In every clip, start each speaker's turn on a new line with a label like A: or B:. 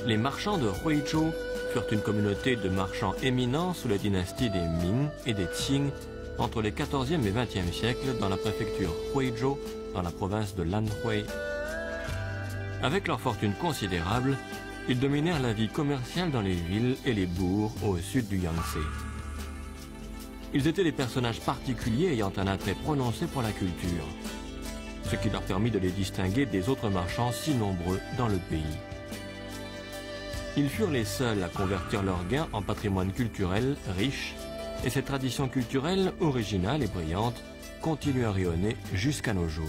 A: Les marchands de Huizhou furent une communauté de marchands éminents sous la dynastie des Ming et des Qing entre les 14e et 20e siècles dans la préfecture Huizhou, dans la province de Lanhui. Avec leur fortune considérable, ils dominèrent la vie commerciale dans les villes et les bourgs au sud du Yangtze. Ils étaient des personnages particuliers ayant un attrait prononcé pour la culture, ce qui leur permit de les distinguer des autres marchands si nombreux dans le pays. Ils furent les seuls à convertir leurs gains en patrimoine culturel riche, et cette tradition culturelle originale et brillante continue à rayonner jusqu'à nos jours.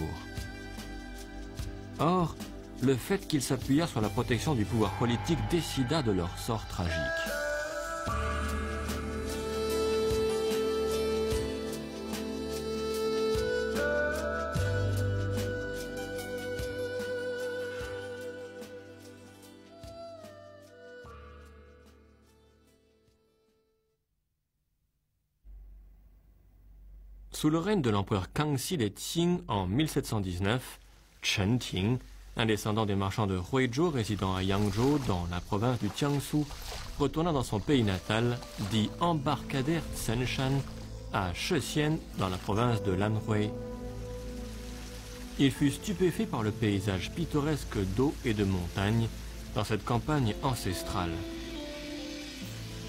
A: Or, le fait qu'ils s'appuyèrent sur la protection du pouvoir politique décida de leur sort tragique. Sous le règne de l'empereur Kangxi des Qing en 1719, Chen Ting, un descendant des marchands de Huizhou résidant à Yangzhou dans la province du Jiangsu, retourna dans son pays natal, dit Embarcadère Zhengshan, à Shesian dans la province de Lanhui. Il fut stupéfait par le paysage pittoresque d'eau et de montagnes dans cette campagne ancestrale.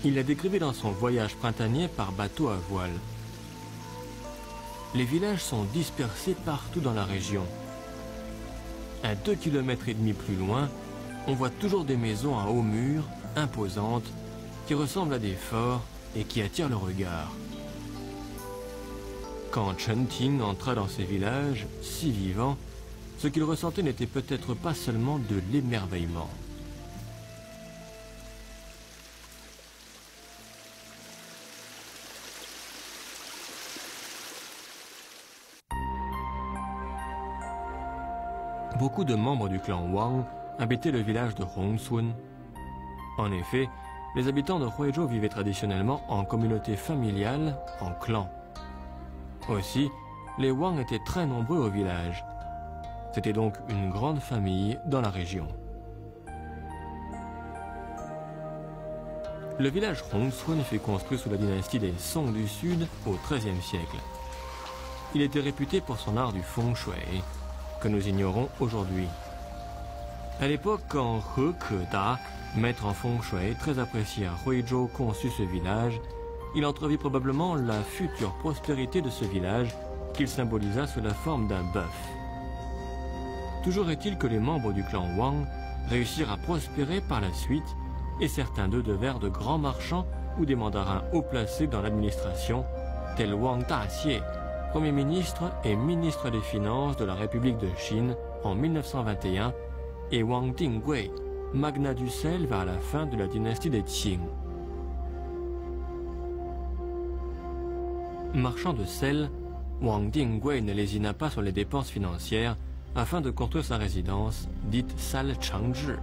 A: Il l'a décrivé dans son voyage printanier par bateau à voile. Les villages sont dispersés partout dans la région. À 2,5 km plus loin, on voit toujours des maisons à hauts murs, imposantes, qui ressemblent à des forts et qui attirent le regard. Quand Chen Ting entra dans ces villages, si vivants, ce qu'il ressentait n'était peut-être pas seulement de l'émerveillement. Beaucoup de membres du clan Wang habitaient le village de Hongsun. En effet, les habitants de Huizhou vivaient traditionnellement en communauté familiale, en clan. Aussi, les Wang étaient très nombreux au village. C'était donc une grande famille dans la région. Le village Hongsun fut construit sous la dynastie des Song du Sud au XIIIe siècle. Il était réputé pour son art du feng shui, que nous ignorons aujourd'hui. À l'époque, quand He Keda, maître en feng shui très apprécié à Huizhou, conçut ce village, il entrevit probablement la future prospérité de ce village qu'il symbolisa sous la forme d'un bœuf. Toujours est-il que les membres du clan Wang réussirent à prospérer par la suite et certains d'eux devinrent de grands marchands ou des mandarins haut placés dans l'administration, tels Wang Daxie, Premier ministre et ministre des Finances de la République de Chine en 1921, et Wang Dingui, magnat du sel vers la fin de la dynastie des Qing. Marchand de sel, Wang Dingui ne lésina pas sur les dépenses financières afin de construire sa résidence, dite salle Changzhi.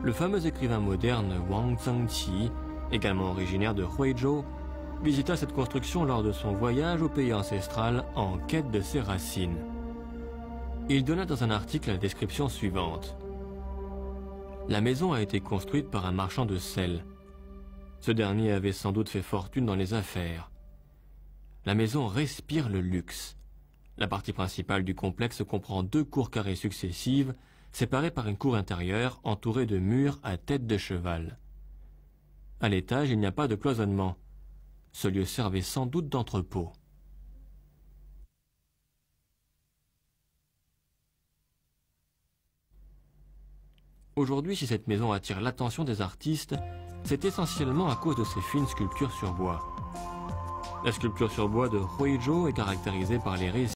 A: Le fameux écrivain moderne Wang Zhengqi, également originaire de Huizhou, visita cette construction lors de son voyage au pays ancestral en quête de ses racines. Il donna dans un article la description suivante. La maison a été construite par un marchand de sel. Ce dernier avait sans doute fait fortune dans les affaires. La maison respire le luxe. La partie principale du complexe comprend 2 cours carrées successives, séparées par une cour intérieure entourée de murs à tête de cheval. À l'étage, il n'y a pas de cloisonnement. Ce lieu servait sans doute d'entrepôt. Aujourd'hui, si cette maison attire l'attention des artistes, c'est essentiellement à cause de ses fines sculptures sur bois. La sculpture sur bois de Huizhou est caractérisée par les récits